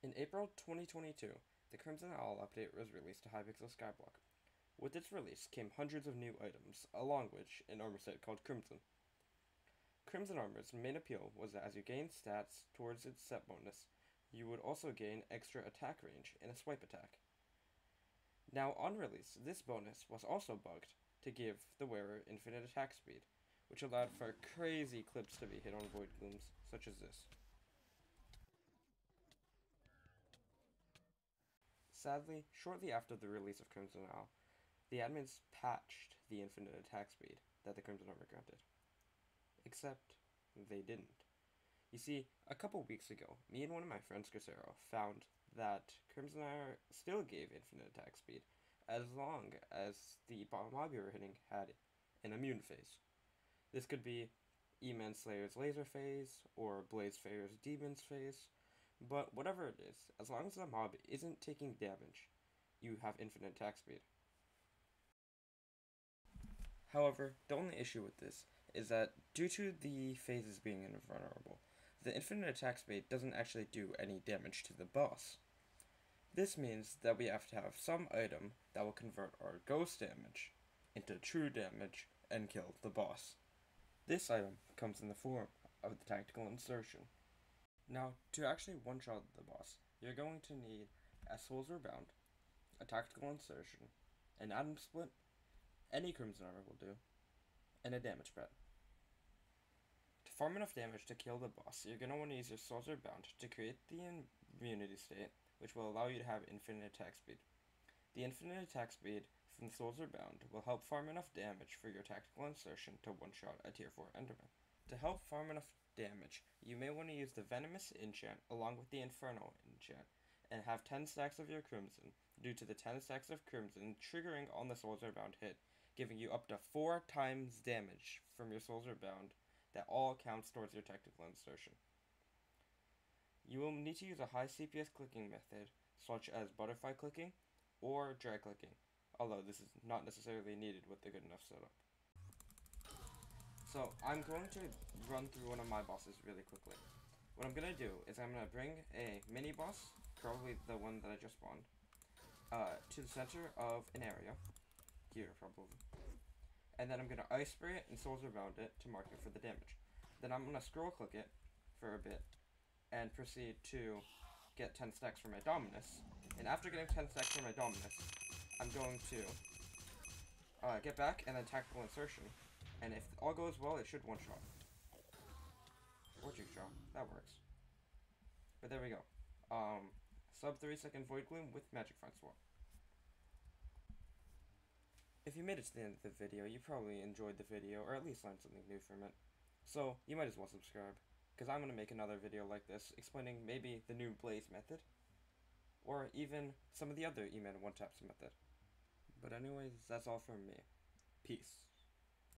In April 2022, the Crimson Owl update was released to Hypixel Skyblock. With its release came hundreds of new items, along with an armor set called Crimson. Crimson Armor's main appeal was that as you gain stats towards its set bonus, you would also gain extra attack range in a swipe attack. Now on release, this bonus was also bugged to give the wearer infinite attack speed, which allowed for crazy clips to be hit on voidglooms, such as this. Sadly, shortly after the release of Crimson Owl, the admins patched the infinite attack speed that the Crimson Armor granted. Except, they didn't. You see, a couple weeks ago, me and one of my friends, Casero, found that Crimson Armor still gave infinite attack speed, as long as the mob you were hitting had an immune phase. This could be E-Man Slayer's Laser phase, or Blaze Fair's Demon's phase, but whatever it is, as long as the mob isn't taking damage, you have infinite attack speed. However, the only issue with this is that due to the phases being invulnerable, the infinite attack speed doesn't actually do any damage to the boss. This means that we have to have some item that will convert our ghost damage into true damage and kill the boss. This item comes in the form of the tactical insertion. Now, to actually one-shot the boss, you're going to need a Soldier Bound, a tactical insertion, an atom split, any Crimson Armor will do, and a damage pad. To farm enough damage to kill the boss, you're going to want to use your Soldier Bound to create the immunity state, which will allow you to have infinite attack speed. The infinite attack speed from the Soldier Bound will help farm enough damage for your tactical insertion to one-shot a tier 4 Enderman. To help farm enough damage, you may want to use the Venomous enchant along with the Infernal enchant, and have 10 stacks of your Crimson, due to the 10 stacks of Crimson triggering on the Soldier Bound hit, giving you up to 4 times damage from your Soldier Bound that all counts towards your tactical insertion. You will need to use a high CPS clicking method, such as butterfly clicking or drag clicking, although this is not necessarily needed with a good enough setup. So, I'm going to run through one of my bosses really quickly. What I'm going to do is I'm going to bring a mini boss, probably the one that I just spawned, to the center of an area, here probably, and then I'm going to ice spray it and soldier bound it to mark it for the damage. Then I'm going to scroll click it for a bit, and proceed to get 10 stacks for my Dominus, and after getting 10 stacks for my Dominus, I'm going to get back and then tactical insertion. And if all goes well, it should one-shot. Or juke-shot. That works. But there we go. Sub 3-second Void Gloom with Magic Find Swap. If you made it to the end of the video, you probably enjoyed the video, or at least learned something new from it. So, you might as well subscribe, because I'm going to make another video like this, explaining maybe the new Blaze method, or even some of the other E-Man one-taps method. But anyways, that's all from me. Peace.